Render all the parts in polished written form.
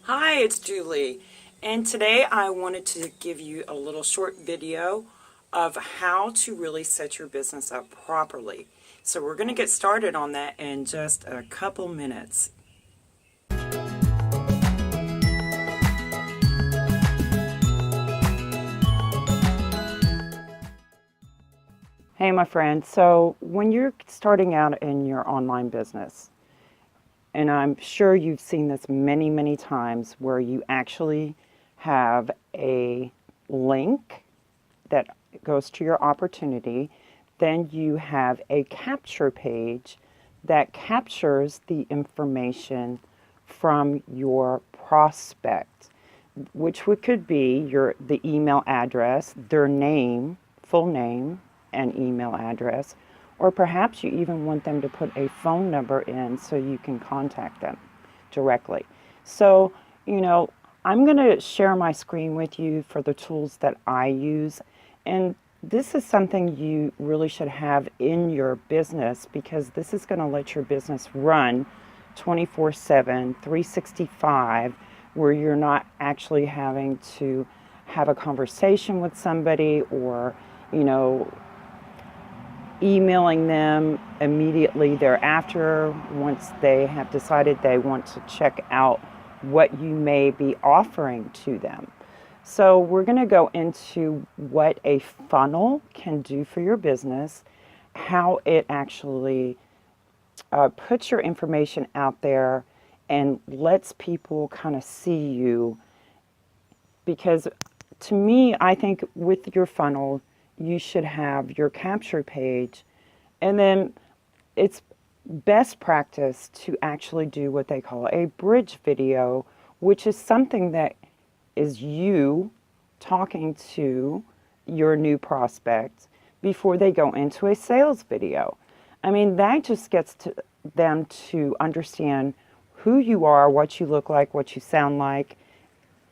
Hi, it's Julie, and today I wanted to give you a little short video of how to really set your business up properly. So we're going to get started on that in just a couple minutes. Hey, my friend. So when you're starting out in your online business, and I'm sure you've seen this many, many times where you actually have a link that goes to your opportunity. Then you have a capture page that captures the information from your prospect, which could be the email address, their name, full name, and email address, or perhaps you even want them to put a phone number in so you can contact them directly. So, I'm going to share my screen with you for the tools that I use. And this is something you really should have in your business because this is going to let your business run 24/7, 365, where you're not actually having to have a conversation with somebody or, you know, emailing them immediately thereafter once they have decided they want to check out what you may be offering to them. So we're going to go into what a funnel can do for your business, how it actually puts your information out there and lets people kind of see you. Because to me, I think with your funnel, you should have your capture page, and then it's best practice to actually do what they call a bridge video, which is something that is you talking to your new prospects before they go into a sales video. I mean, that just gets to them to understand who you are, what you look like, what you sound like.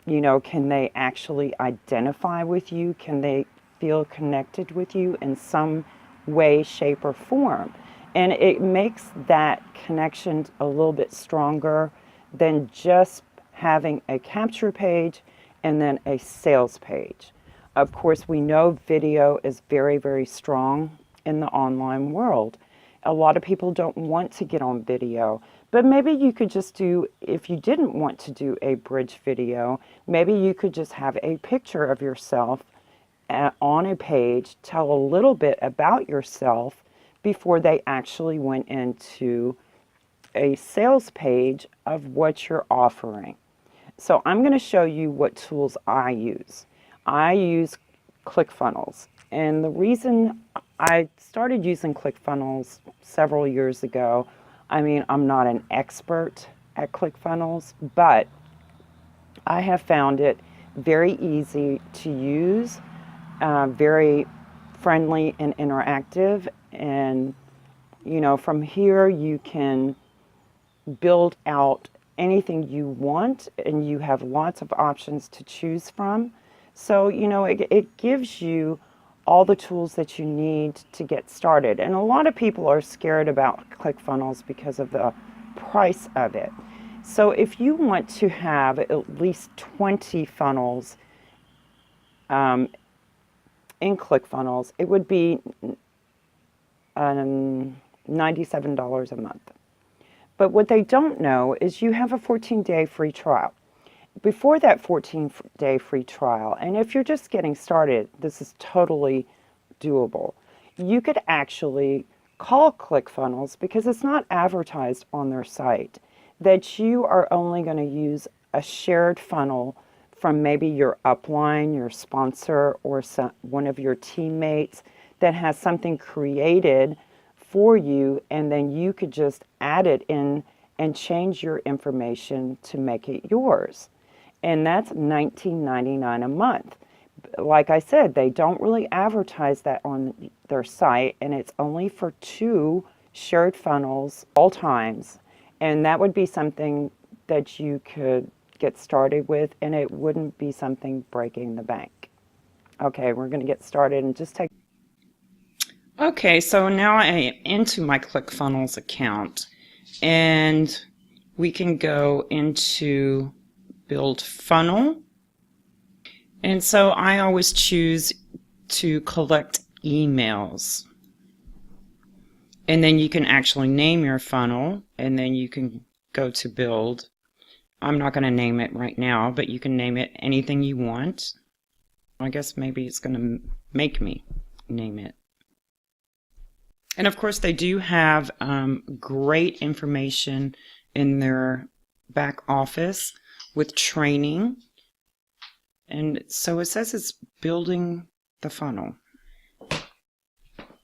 Can they actually identify with you? Can they feel connected with you in some way, shape, or form? And it makes that connection a little bit stronger than just having a capture page and then a sales page. Of course, we know video is very, very strong in the online world. A lot of people don't want to get on video, but maybe you could just do, if you didn't want to do a bridge video, maybe you could just have a picture of yourself on a page, tell a little bit about yourself before they actually went into a sales page of what you're offering. So I'm going to show you what tools I use. I use ClickFunnels. And the reason I started using ClickFunnels several years ago, I mean, I'm not an expert at ClickFunnels, but I have found it very easy to use, very friendly and interactive. And, from here you can build out anything you want, and you have lots of options to choose from. So, it gives you all the tools that you need to get started. And a lot of people are scared about ClickFunnels because of the price of it. So if you want to have at least 20 funnels in ClickFunnels, it would be $97 a month. But what they don't know is you have a 14-day free trial. Before that 14-day free trial, and if you're just getting started, this is totally doable. You could actually call ClickFunnels, because it's not advertised on their site, that you are only going to use a shared funnel from maybe your upline, your sponsor, or one of your teammates that has something created for you, and then you could just add it in and change your information to make it yours. And that's $19.99 a month. Like I said, they don't really advertise that on their site, and it's only for 2 shared funnels all times. And that would be something that you could get started with, and it wouldn't be something breaking the bank. Okay, we're going to get started and just take. Okay, so now I am into my ClickFunnels account, and we can go into build funnel. And so I always choose to collect emails. And then you can actually name your funnel, and then you can go to build. I'm not going to name it right now, but you can name it anything you want. I guess maybe it's going to make me name it. And of course, they do have great information in their back office with training. And so it says it's building the funnel.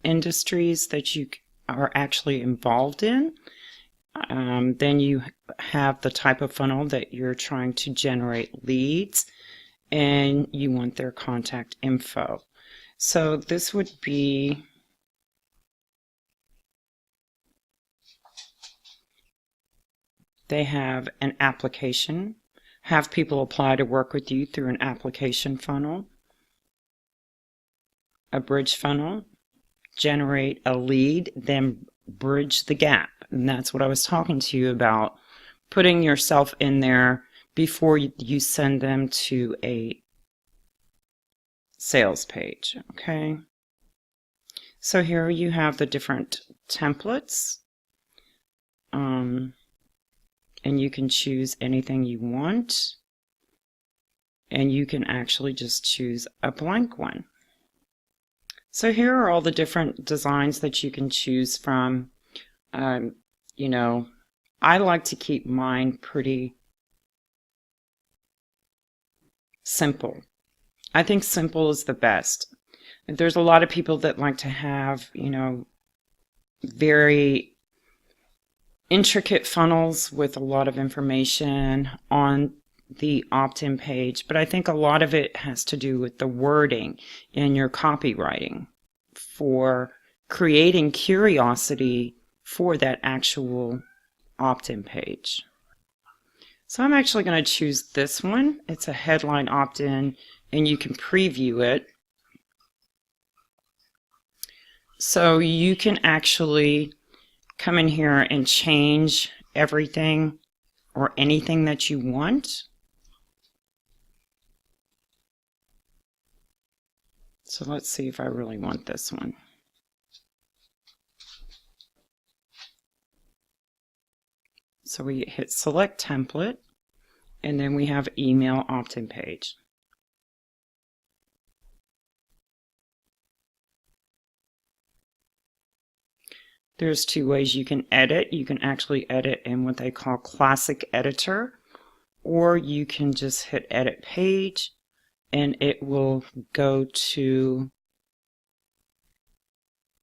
Industries that you are actually involved in. Then you have the type of funnel that you're trying to generate leads, and you want their contact info. So this would be they have an application, have people apply to work with you through an application funnel, a bridge funnel, generate a lead, then bridge the gap. And that's what I was talking to you about, putting yourself in there before you send them to a sales page. Okay. So here you have the different templates. And you can choose anything you want. And you can actually just choose a blank one. So here are all the different designs that you can choose from. You know, I like to keep mine pretty simple. I think simple is the best. There's a lot of people that like to have, you know, very intricate funnels with a lot of information on the opt-in page, but I think a lot of it has to do with the wording in your copywriting for creating curiosity for that actual opt-in page. So I'm actually going to choose this one. It's a headline opt-in, and you can preview it. So you can actually come in here and change everything or anything that you want. So let's see if I really want this one. So we hit select template, and then we have email opt-in page. There's two ways you can edit. You can actually edit in what they call classic editor, or you can just hit edit page and it will go to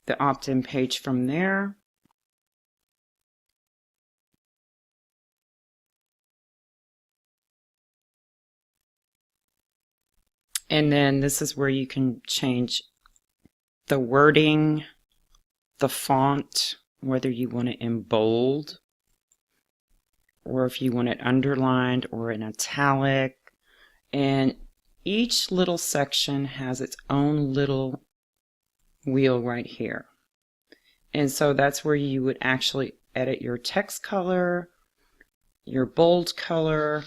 the opt-in page from there. And then this is where you can change the wording, the font, whether you want it in bold or if you want it underlined or in italic. And each little section has its own little wheel right here. And so that's where you would actually edit your text color, your bold color,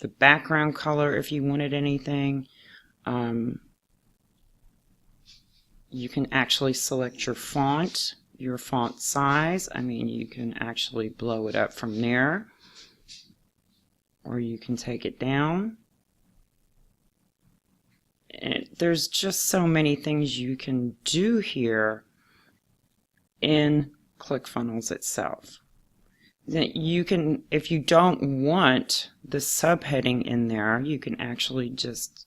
the background color if you wanted anything. You can actually select your font size. I mean, you can actually blow it up from there, or you can take it down. And there's just so many things you can do here in ClickFunnels itself. That you can, if you don't want the subheading in there, you can actually just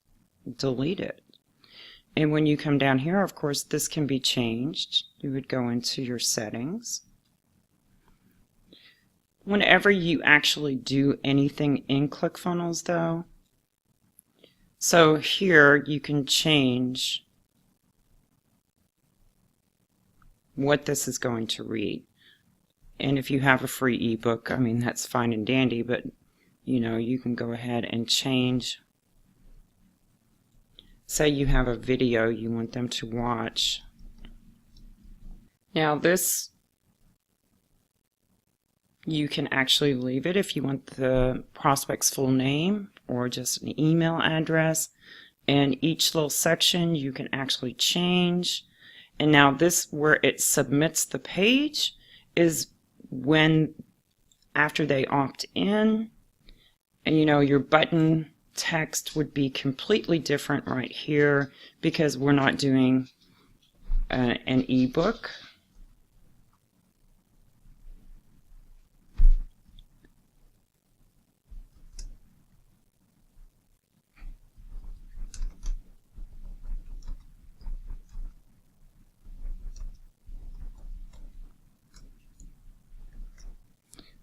delete it. And when you come down here, of course, this can be changed. You would go into your settings. Whenever you actually do anything in ClickFunnels, though, so here you can change what this is going to read. And if you have a free ebook, I mean, that's fine and dandy, but you know, you can go ahead and change. Say you have a video you want them to watch. Now this You can actually leave it if you want the prospect's full name or just an email address. And each little section you can actually change. And now this, where it submits the page, is when after they opt in, and your button text would be completely different right here because we're not doing an ebook.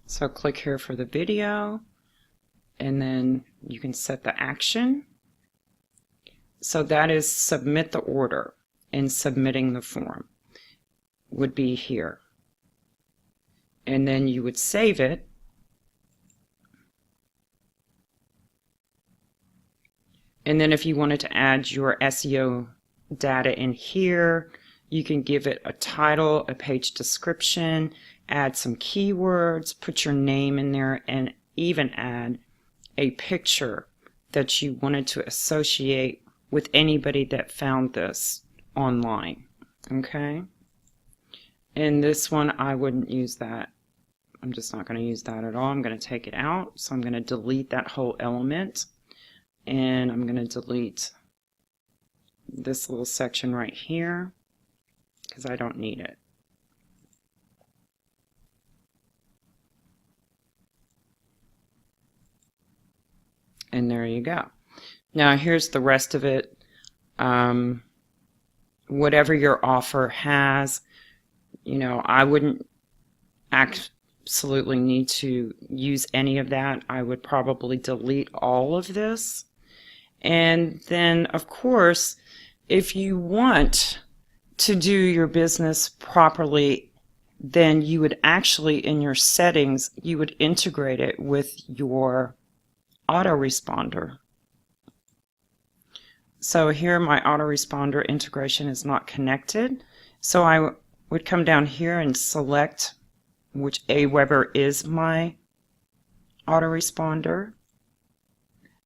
So click here for the video, and then you can set the action. So that is submit the order, and submitting the form would be here. And then you would save it. And then if you wanted to add your SEO data in here, you can give it a title, a page description, add some keywords, put your name in there, and even add a picture that you wanted to associate with anybody that found this online. Okay? And this one, I wouldn't use that. I'm just not going to use that at all. I'm going to take it out. So I'm going to delete that whole element. And I'm going to delete this little section right here because I don't need it. And there you go. Now here's the rest of it. Whatever your offer has, I wouldn't absolutely need to use any of that. I would probably delete all of this. And then, of course, if you want to do your business properly, then you would actually, in your settings, you would integrate it with your autoresponder. So here my autoresponder integration is not connected. So I would come down here and select which Aweber is my autoresponder.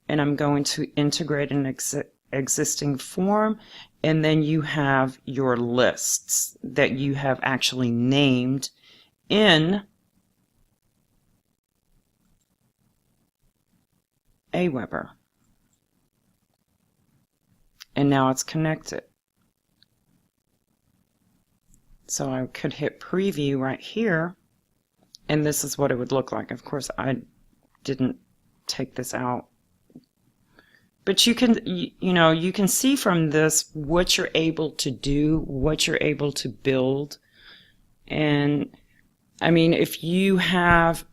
And I'm going to integrate an existing form. And then you have your lists that you have actually named in Aweber. And now it's connected. So I could hit preview right here, and this is what it would look like. Of course, I didn't take this out. But you can, you can see from this what you're able to do, what you're able to build. And I mean, if you have,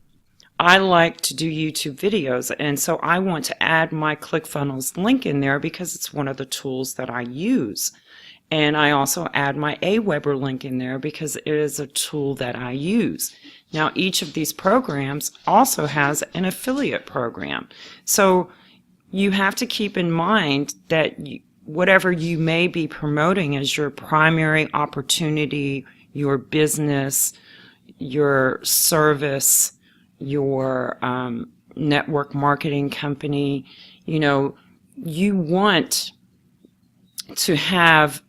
I like to do YouTube videos, and so I want to add my ClickFunnels link in there because it's one of the tools that I use. And I also add my Aweber link in there because it is a tool that I use. Now, each of these programs also has an affiliate program. So you have to keep in mind that whatever you may be promoting as your primary opportunity, your business, your service, your network marketing company, you want to have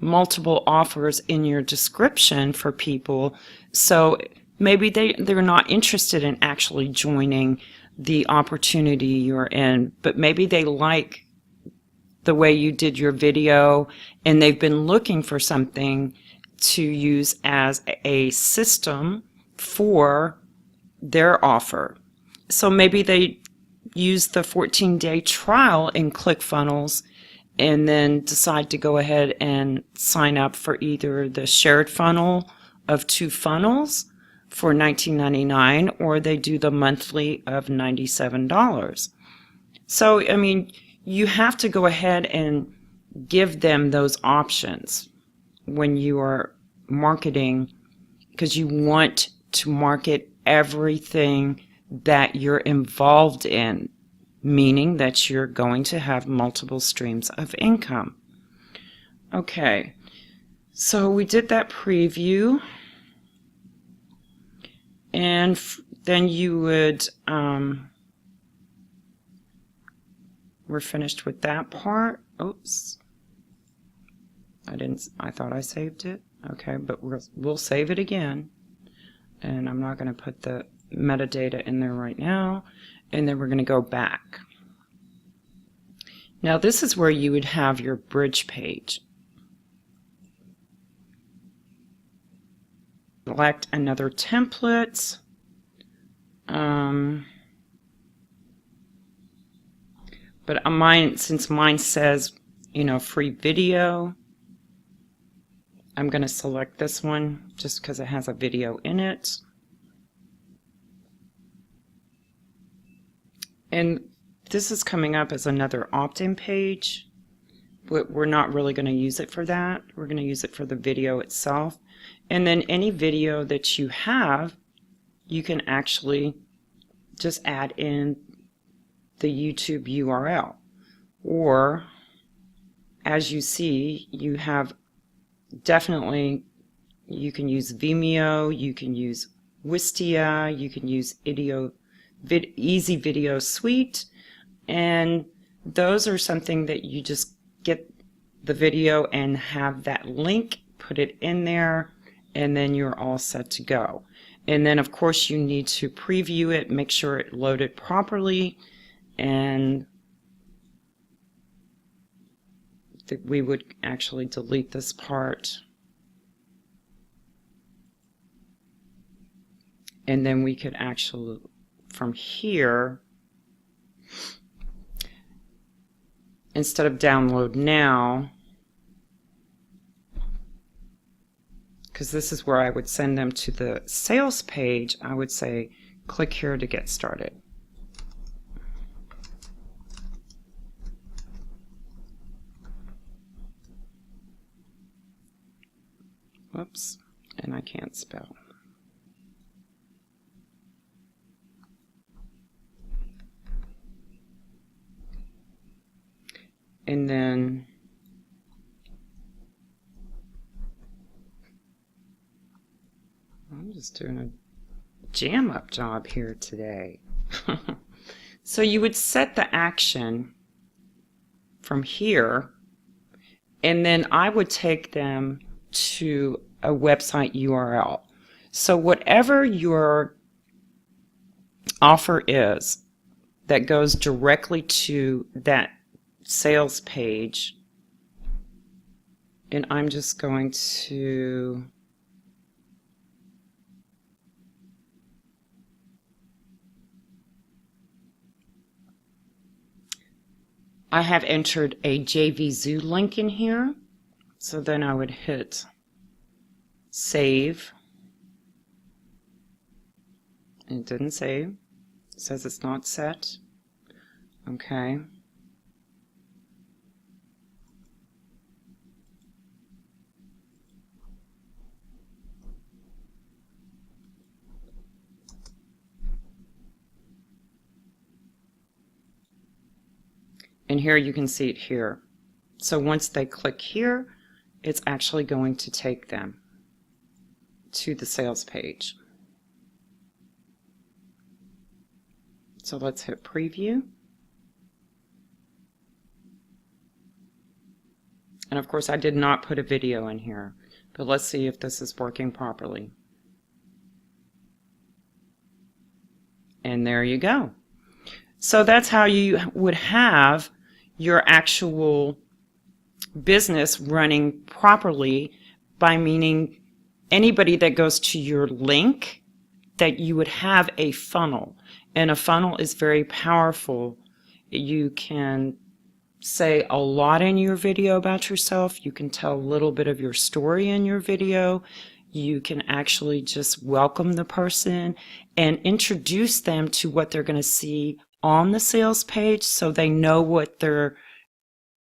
multiple offers in your description for people, so maybe they're not interested in actually joining the opportunity you're in, but maybe they like the way you did your video and they've been looking for something to use as a system for their offer. So maybe they use the 14-day trial in ClickFunnels and then decide to go ahead and sign up for either the shared funnel of 2 funnels for $19.99, or they do the monthly of $97. So, I mean, you have to go ahead and give them those options when you are marketing, because you want to market everything that you're involved in, meaning that you're going to have multiple streams of income. Okay, so we did that preview. And then you would, we're finished with that part. Oops. I thought I saved it. Okay, but we'll save it again. And I'm not going to put the metadata in there right now. And then we're going to go back. Now this is where you would have your bridge page. Select another template. But mine, since mine says, you know, free video, I'm going to select this one just because it has a video in it. And this is coming up as another opt-in page, but we're not really going to use it for that. We're going to use it for the video itself. And then any video that you have, you can actually just add in the YouTube URL. Or, as you see, you have definitely, you can use Vimeo, you can use Wistia, you can use Easy Video Suite, and those are something that you just get the video and have that link, put it in there, and then you're all set to go. And then of course you need to preview it, make sure it loaded properly, and we would actually delete this part. And then we could actually, from here, instead of download now, because this is where I would send them to the sales page, I would say click here to get started. Whoops, and I can't spell. And then I'm just doing a jam up job here today. So you would set the action from here, and then I would take them to a website URL. So whatever your offer is that goes directly to that sales page, and I'm just going to I have entered a JVZoo link in here, so then I would hit save. It didn't save. It says it's not set. Okay. And here you can see it here. So once they click here, it's actually going to take them to the sales page. So let's hit preview. And of course I did not put a video in here, but let's see if this is working properly. And there you go. So that's how you would have your actual business running properly, by meaning anybody that goes to your link, that you would have a funnel. And a funnel is very powerful. You can say a lot in your video about yourself. You can tell a little bit of your story in your video. You can actually just welcome the person and introduce them to what they're going to see on the sales page, so they know what they're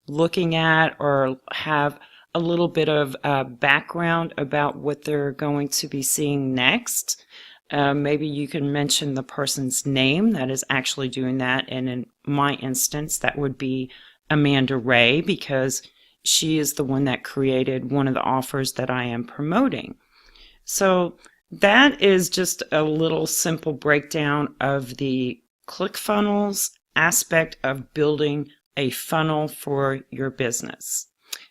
looking at, or have a little bit of background about what they're going to be seeing next. Maybe you can mention the person's name that is actually doing that, and in my instance that would be Amanda Ray, because she is the one that created one of the offers that I am promoting. So That is just a little simple breakdown of the ClickFunnels aspect of building a funnel for your business.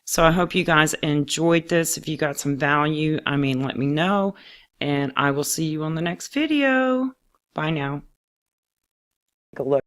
So I hope you guys enjoyed this. If you got some value, let me know, and I will see you on the next video. Bye now. Take a look.